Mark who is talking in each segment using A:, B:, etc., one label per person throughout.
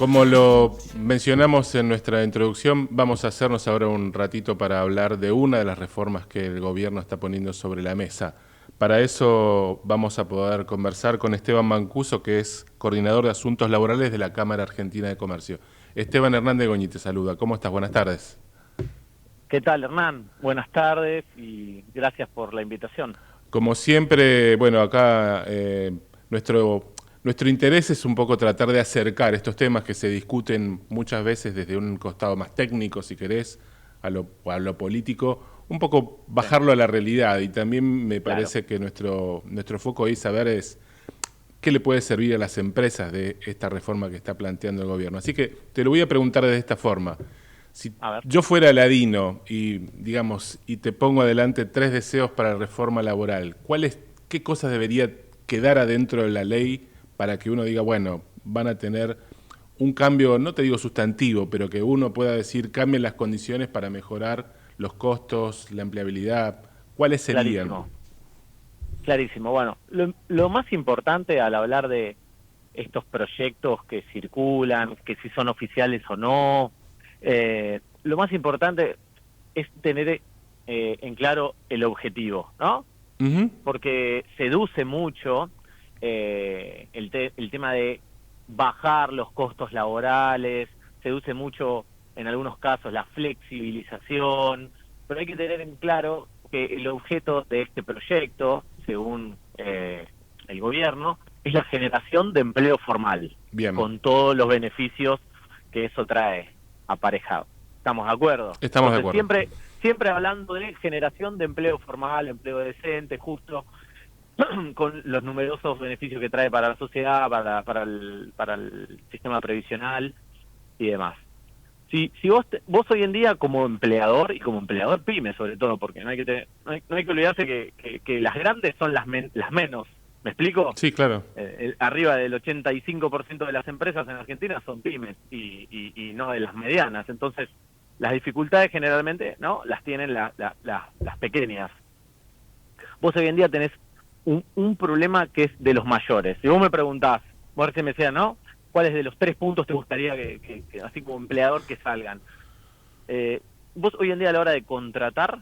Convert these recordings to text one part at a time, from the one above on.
A: Como lo mencionamos en nuestra introducción, vamos a hacernos ahora un ratito para hablar de una de las reformas que el gobierno está poniendo sobre la mesa. Para eso vamos a poder conversar con Esteban Mancuso, que es coordinador de asuntos laborales de la Cámara Argentina de Comercio. Esteban Hernández Goñi te saluda. ¿Cómo estás? Buenas tardes.
B: ¿Qué tal, Hernán? Buenas tardes y gracias por la invitación.
A: Como siempre, bueno, acá nuestro interés es un poco tratar de acercar estos temas que se discuten muchas veces desde un costado más técnico, si querés, a lo político, un poco
B: Sí,
A: bajarlo a la realidad. Y también me
B: claro.
A: parece que nuestro foco ahí saber es qué le puede servir a las empresas de esta reforma que está planteando el gobierno. Así que te lo voy a preguntar de esta forma. Si
B: A ver.
A: yo fuera Aladino y, digamos, y te pongo adelante 3 deseos para la reforma laboral, qué cosas debería quedar adentro de la ley para que uno diga, bueno, van a tener un cambio, no te digo sustantivo, pero que uno pueda decir, cambien las condiciones para mejorar los costos, la empleabilidad? ¿Cuáles serían?
B: Clarísimo, clarísimo. Bueno, lo más importante al hablar de estos proyectos que circulan, que si son oficiales o no, lo más importante es tener en claro el objetivo, ¿no?
A: Ujú.
B: Porque seduce mucho el tema de bajar los costos laborales, seduce mucho en algunos casos la flexibilización, pero hay que tener en claro que el objeto de este proyecto, según el gobierno, es la generación de empleo formal,
A: Bien,
B: con todos los beneficios que eso trae aparejado. ¿Estamos de acuerdo?
A: estamos de
B: Entonces,
A: acuerdo.
B: siempre hablando de generación de empleo formal, empleo decente, justo, con los numerosos beneficios que trae para la sociedad, para el sistema previsional y demás. Si vos hoy en día como empleador, y como empleador pyme sobre todo, porque no hay que olvidarse que las grandes son las menos, ¿me explico?
A: Sí, claro.
B: Arriba del 85% de las empresas en Argentina son pymes y no de las medianas. Entonces, las dificultades generalmente no las tienen las pequeñas. Vos hoy en día tenés un problema que es de los mayores. Si vos me preguntás, vos recién me decías, ¿no? ¿Cuáles de los 3 puntos te gustaría que así como empleador, que salgan? Vos hoy en día a la hora de contratar,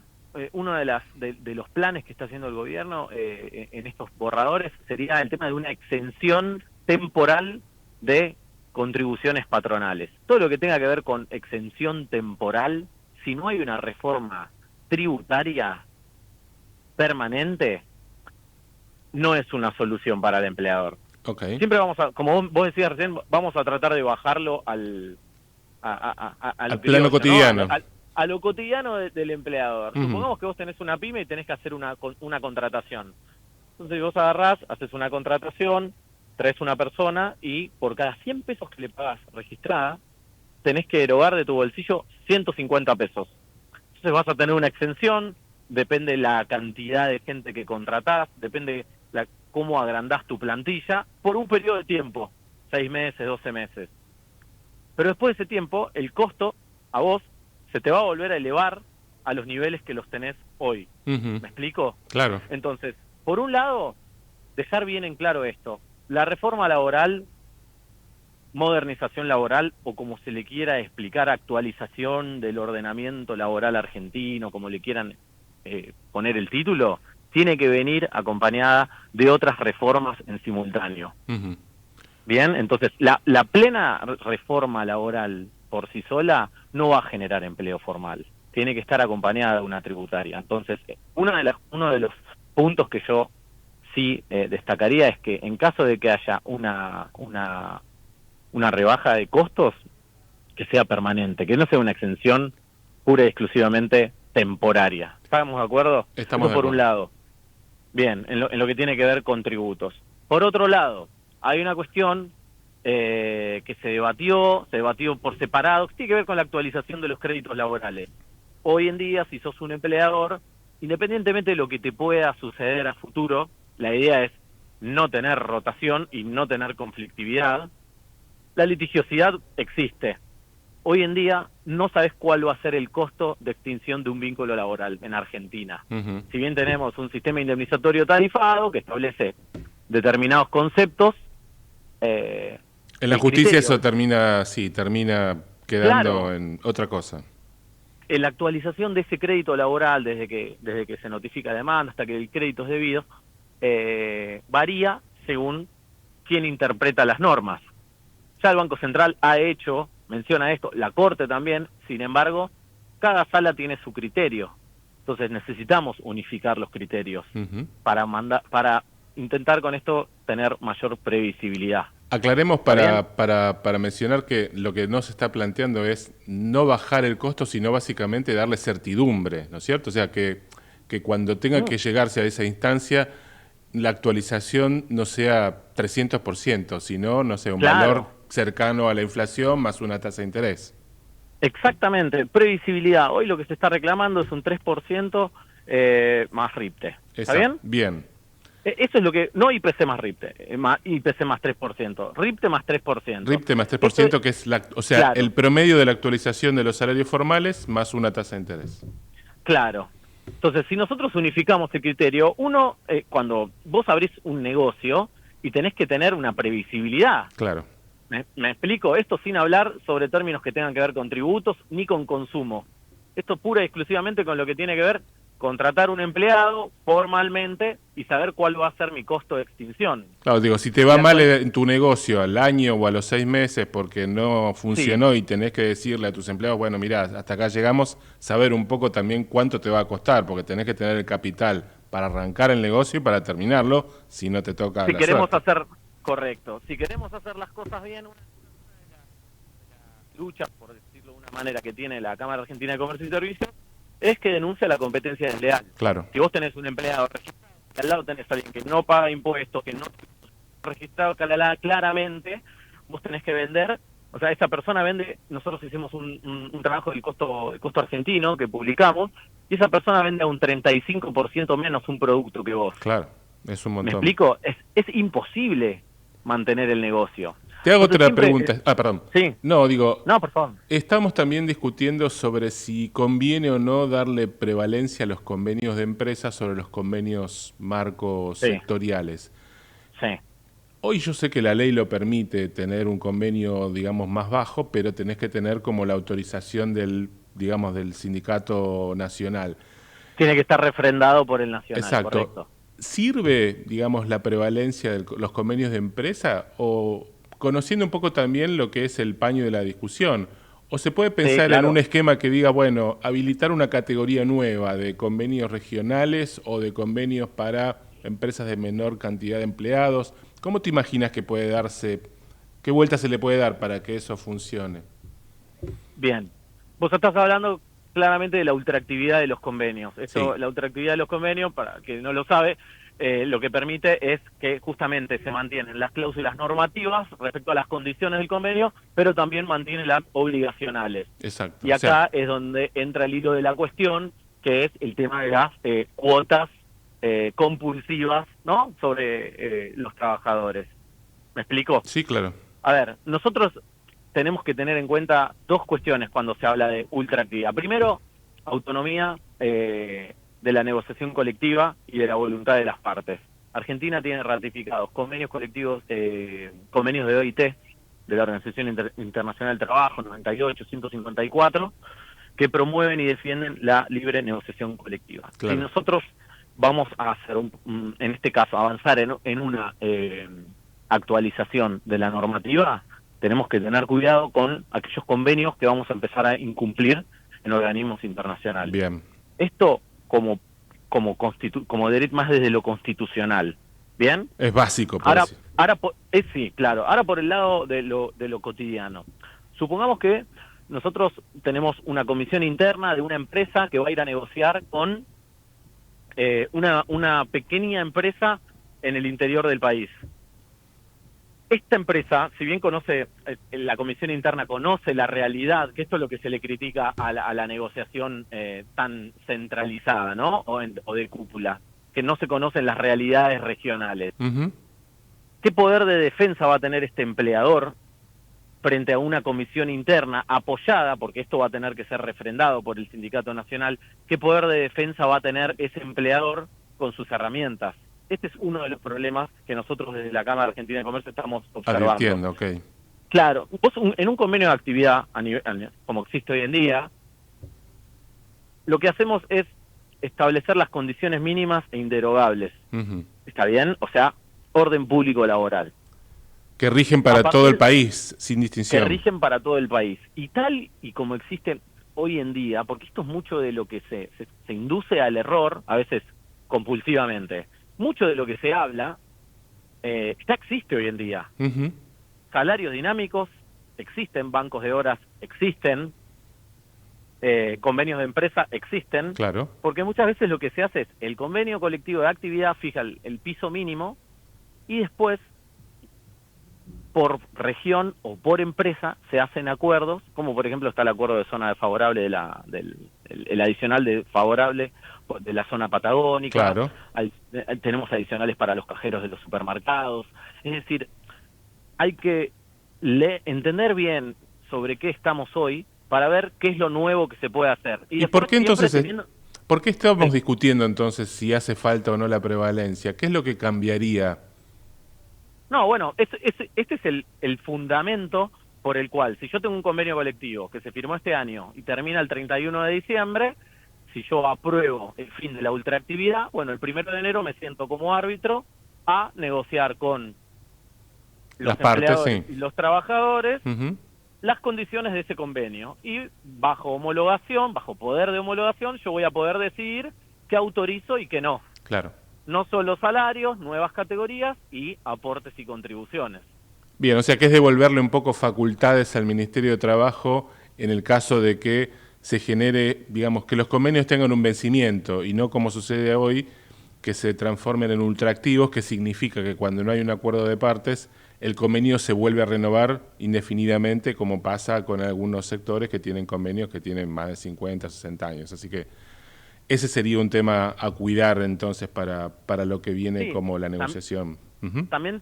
B: uno de los planes que está haciendo el gobierno en estos borradores sería el tema de una exención temporal de contribuciones patronales. Todo lo que tenga que ver con exención temporal, si no hay una reforma tributaria permanente, no es una solución para el empleador.
A: Ok.
B: Siempre como vos decías recién, vamos a tratar de bajarlo a
A: Al
B: lo
A: plano
B: criollo, ¿no?
A: cotidiano.
B: A lo cotidiano del empleador.
A: Ujú.
B: Supongamos que vos tenés una pyme y tenés que hacer una contratación. Entonces vos agarrás, haces una contratación, traes una persona y por cada 100 pesos que le pagás registrada, tenés que erogar de tu bolsillo 150 pesos. Entonces vas a tener una exención, depende la cantidad de gente que contratás, depende cómo agrandás tu plantilla, por un periodo de tiempo, 6 meses, 12 meses. Pero después de ese tiempo, el costo a vos se te va a volver a elevar a los niveles que los tenés hoy.
A: Ujú.
B: ¿Me explico?
A: Claro.
B: Entonces, por un lado, dejar bien en claro esto. La reforma laboral, modernización laboral, o como se le quiera explicar, actualización del ordenamiento laboral argentino, como le quieran poner el título, tiene que venir acompañada de otras reformas en simultáneo.
A: Ujú.
B: Bien, entonces la plena reforma laboral por sí sola no va a generar empleo formal, tiene que estar acompañada de una tributaria. Entonces, uno de los puntos que yo sí destacaría es que en caso de que haya una rebaja de costos, que sea permanente, que no sea una exención pura y exclusivamente temporaria. ¿Estamos de acuerdo?
A: Estamos
B: Eso
A: de
B: por un
A: acuerdo.
B: lado. Bien, en lo que tiene que ver con tributos. Por otro lado, hay una cuestión que se debatió por separado, que tiene que ver con la actualización de los créditos laborales. Hoy en día, si sos un empleador, independientemente de lo que te pueda suceder a futuro, la idea es no tener rotación y no tener conflictividad. La litigiosidad existe. Hoy en día no sabes cuál va a ser el costo de extinción de un vínculo laboral en Argentina.
A: Ujú.
B: Si bien tenemos un sistema indemnizatorio tarifado que establece determinados conceptos, eh,
A: En la
B: El
A: justicia
B: criterio,
A: eso termina quedando
B: claro,
A: en otra cosa.
B: en la actualización de ese crédito laboral, desde que se notifica la demanda hasta que el crédito es debido, varía según quién interpreta las normas. Ya el Banco Central menciona esto, la Corte también, sin embargo, cada sala tiene su criterio. Entonces necesitamos unificar los criterios
A: Ujú.
B: para intentar con esto tener mayor previsibilidad.
A: Aclaremos
B: ¿Está bien?
A: para mencionar que lo que no se está planteando es no bajar el costo, sino básicamente darle certidumbre, ¿no es cierto? O sea, que cuando tenga
B: Mm,
A: que llegarse a esa instancia, la actualización no sea 300%, sino, no sé, un valor
B: claro,
A: cercano a la inflación más una tasa de interés.
B: exactamente, previsibilidad. Hoy lo que se está reclamando es un 3% más RIPTE. ¿Está
A: Exacto,
B: bien?
A: bien.
B: Eso es lo que, no IPC más RIPTE, IPC más 3%, RIPTE más 3%.
A: RIPTE más tres por
B: Esto es,
A: ciento, que es o sea, el
B: claro,
A: promedio de la actualización de los salarios formales más una tasa de interés.
B: claro. Entonces, si nosotros unificamos el criterio, cuando vos abrís un negocio y tenés que tener una previsibilidad,
A: Claro.
B: me explico, esto sin hablar sobre términos que tengan que ver con tributos ni con consumo. Esto pura y exclusivamente con lo que tiene que ver contratar un empleado formalmente y saber cuál va a ser mi costo de extinción.
A: Claro, digo, si te va
B: La
A: mal
B: actual,
A: en tu negocio al año o a los 6 meses porque no
B: sí,
A: funcionó y tenés que decirle a tus empleados, bueno, mirá, hasta acá llegamos, saber un poco también cuánto te va a costar, porque tenés que tener el capital para arrancar el negocio y para terminarlo, si no te toca
B: si
A: la
B: queremos
A: suerte.
B: hacer, correcto, si queremos hacer las cosas bien, una lucha, por decirlo de una manera, que tiene la Cámara Argentina de Comercio y Servicios, es que denuncia la competencia desleal.
A: Claro,
B: Si vos tenés un empleado registrado, y al lado tenés a alguien que no paga impuestos, que no registrado claramente, vos tenés que vender, o sea, esa persona vende, nosotros hicimos un trabajo el costo argentino que publicamos, y esa persona vende a un 35% menos un producto que vos.
A: claro, es un
B: ¿Me
A: montón.
B: explico? Es imposible mantener el negocio.
A: Te hago
B: Entonces
A: otra
B: siempre,
A: pregunta. Perdón.
B: sí,
A: No, digo,
B: no, por favor.
A: estamos también discutiendo sobre si conviene o no darle prevalencia a los convenios de empresa sobre los convenios marcos
B: Sí,
A: sectoriales.
B: sí,
A: Hoy yo sé que la ley lo permite tener un convenio, digamos, más bajo, pero tenés que tener como la autorización del, digamos, del sindicato nacional.
B: tiene que estar refrendado por el nacional,
A: Exacto.
B: correcto.
A: ¿Sirve, digamos, la prevalencia de los convenios de empresa o conociendo un poco también lo que es el paño de la discusión? ¿O se puede
B: Sí,
A: pensar en un
B: claro.
A: esquema que diga, bueno, habilitar una categoría nueva de convenios regionales o de convenios para empresas de menor cantidad de empleados? ¿Cómo te imaginas que puede darse, qué vuelta se le puede dar para que eso funcione?
B: Bien. Vos estás hablando claramente de la ultraactividad de los convenios.
A: Sí,
B: La ultraactividad de los convenios, para quien no lo sabe, lo que permite es que justamente se mantienen las cláusulas normativas respecto a las condiciones del convenio, pero también mantiene las obligacionales.
A: exacto.
B: Y
A: O sea,
B: acá es donde entra el hilo de la cuestión, que es el tema de las cuotas compulsivas, ¿no? Sobre los trabajadores. ¿Me explico?
A: sí, claro.
B: A ver, nosotros tenemos que tener en cuenta dos cuestiones cuando se habla de ultraactividad. Primero, autonomía de la negociación colectiva y de la voluntad de las partes. Argentina tiene ratificados convenios colectivos, convenios de OIT, de la Organización Internacional del Trabajo, 98, 154, que promueven y defienden la libre negociación colectiva. Si
A: Claro.
B: nosotros vamos a hacer, en este caso, avanzar en una actualización de la normativa, tenemos que tener cuidado con aquellos convenios que vamos a empezar a incumplir en organismos internacionales.
A: Bien.
B: Esto como derecho más desde lo constitucional. ¿Bien?
A: Es básico, por
B: Ahora,
A: decir.
B: sí, claro. Ahora por el lado de lo cotidiano. Supongamos que nosotros tenemos una comisión interna de una empresa que va a ir a negociar con una pequeña empresa en el interior del país. Esta empresa, si bien conoce, la comisión interna conoce la realidad, que esto es lo que se le critica a la negociación tan centralizada, ¿no? O de cúpula, que no se conocen las realidades regionales.
A: Ujú.
B: ¿Qué poder de defensa va a tener este empleador frente a una comisión interna apoyada, porque esto va a tener que ser refrendado por el Sindicato Nacional? ¿Qué poder de defensa va a tener ese empleador con sus herramientas? Este es uno de los problemas que nosotros desde la Cámara Argentina de Comercio estamos observando.
A: Advirtiendo, ok.
B: Claro, vos en un convenio de actividad como existe hoy en día, lo que hacemos es establecer las condiciones mínimas e inderogables.
A: Ujú.
B: ¿Está bien? O sea, orden público laboral.
A: Que rigen
B: A
A: para todo el
B: partir
A: país, sin
B: que
A: distinción.
B: rigen para todo el país. Y tal y como existe hoy en día, porque esto es mucho de lo que se induce al error, a veces compulsivamente, mucho de lo que se habla, ya existe hoy en día.
A: Ujú.
B: Salarios dinámicos existen, bancos de horas existen, convenios de empresa existen,
A: Claro.
B: porque muchas veces lo que se hace es el convenio colectivo de actividad fija el piso mínimo y después por región o por empresa se hacen acuerdos, como por ejemplo está el acuerdo de zona favorable el adicional de favorable de la zona patagónica,
A: Claro.
B: tenemos adicionales para los cajeros de los supermercados, es decir, hay que entender bien sobre qué estamos hoy para ver qué es lo nuevo que se puede hacer. Y
A: ¿Y por
B: después
A: qué
B: siempre
A: entonces,
B: teniendo...
A: por qué estamos
B: Sí.
A: discutiendo entonces si hace falta o no la prevalencia? ¿Qué es lo que cambiaría?
B: No, bueno, este es el fundamento por el cual, si yo tengo un convenio colectivo que se firmó este año y termina el 31 de diciembre, si yo apruebo el fin de la ultraactividad, bueno, el 1 de enero me siento como árbitro a negociar con
A: Las
B: los
A: partes,
B: empleadores
A: sí.
B: y los trabajadores
A: Ujú.
B: las condiciones de ese convenio. Y bajo homologación, bajo poder de homologación, yo voy a poder decidir qué autorizo y qué no.
A: Claro.
B: No solo salarios, nuevas categorías y aportes y contribuciones.
A: Bien, o sea que es devolverle un poco facultades al Ministerio de Trabajo en el caso de que se genere, digamos, que los convenios tengan un vencimiento y no como sucede hoy, que se transformen en ultraactivos, que significa que cuando no hay un acuerdo de partes, el convenio se vuelve a renovar indefinidamente, como pasa con algunos sectores que tienen convenios que tienen más de 50, 60 años. Así que ese sería un tema a cuidar entonces para lo que viene
B: Sí,
A: como la negociación. Ujú.
B: también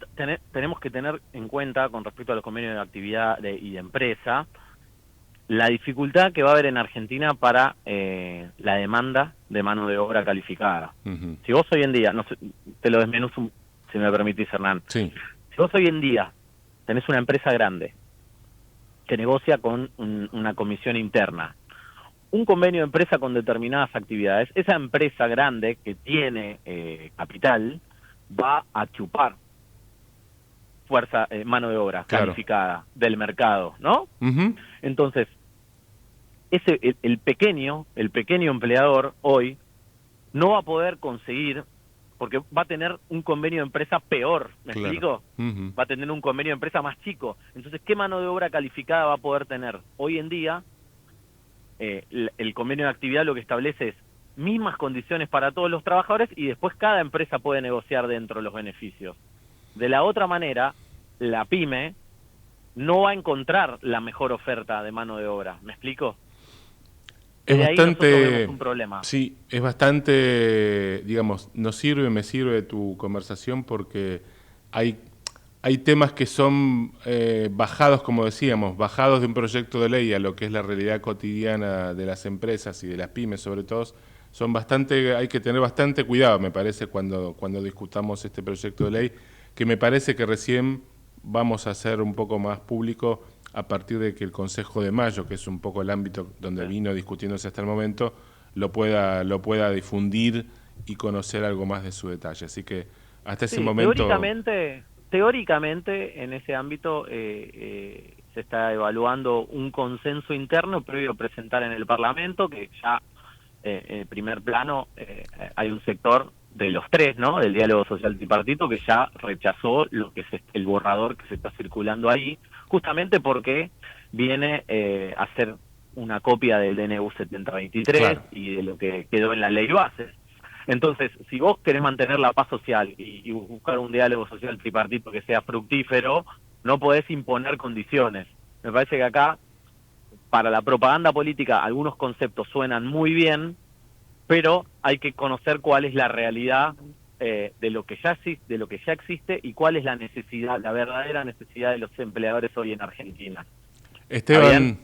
B: tenemos que tener en cuenta, con respecto a los convenios de actividad y de empresa, la dificultad que va a haber en Argentina para la demanda de mano de obra calificada.
A: Ujú.
B: Si vos hoy en día, no sé, te lo desmenuzo, si me permitís, Hernán,
A: Sí,
B: si vos hoy en día tenés una empresa grande que negocia con una comisión interna, un convenio de empresa con determinadas actividades, esa empresa grande que tiene capital va a chupar fuerza, mano de obra
A: claro.
B: calificada del mercado, ¿no?
A: Ujú.
B: Entonces, el pequeño empleador hoy no va a poder conseguir, porque va a tener un convenio de empresa peor, ¿me
A: Claro.
B: explico?
A: Ujú.
B: Va a tener un convenio de empresa más chico. Entonces, ¿qué mano de obra calificada va a poder tener? Hoy en día, el convenio de actividad lo que establece es mismas condiciones para todos los trabajadores y después cada empresa puede negociar dentro de los beneficios. De la otra manera, la pyme no va a encontrar la mejor oferta de mano de obra. ¿Me explico? Y
A: Es
B: de ahí nosotros vemos
A: bastante,
B: un problema.
A: sí, es bastante, digamos, me sirve tu conversación porque hay, hay temas que son bajados, como decíamos, bajados de un proyecto de ley a lo que es la realidad cotidiana de las empresas y de las pymes sobre todo, son bastante, hay que tener bastante cuidado, me parece, cuando discutamos este proyecto de ley, que me parece que recién vamos a hacer un poco más público a partir de que el Consejo de Mayo, que es un poco el ámbito donde
B: Sí.
A: vino discutiéndose hasta el momento, lo pueda difundir y conocer algo más de su detalle. Así que hasta ese
B: Sí,
A: momento,
B: teóricamente en ese ámbito se está evaluando un consenso interno previo a presentar en el Parlamento, que ya en primer plano hay un sector de los tres, ¿no? Del diálogo social tripartito que ya rechazó lo que es el borrador que se está circulando ahí, justamente porque viene a ser una copia del DNU 7023
A: claro.
B: y de lo que quedó en la ley base. Entonces, si vos querés mantener la paz social y buscar un diálogo social tripartito que sea fructífero, no podés imponer condiciones. Me parece que acá, para la propaganda política, algunos conceptos suenan muy bien, pero hay que conocer cuál es la realidad de lo que ya existe y cuál es la necesidad, la verdadera necesidad de los empleadores hoy en Argentina. ¿Está bien?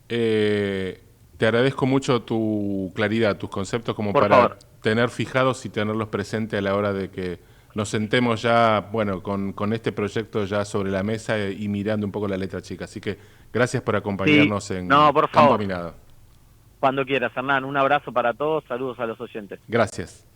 A: Esteban, te agradezco mucho tu claridad, tus conceptos como
B: Por
A: para
B: favor.
A: tener fijados y tenerlos presentes a la hora de que nos sentemos ya, bueno, con este proyecto ya sobre la mesa y mirando un poco la letra chica. Así que gracias por
B: Sí,
A: acompañarnos
B: no,
A: en
B: por
A: Campo
B: favor,
A: Minado.
B: cuando quieras, Hernán. Un abrazo para todos, saludos a los oyentes.
A: Gracias.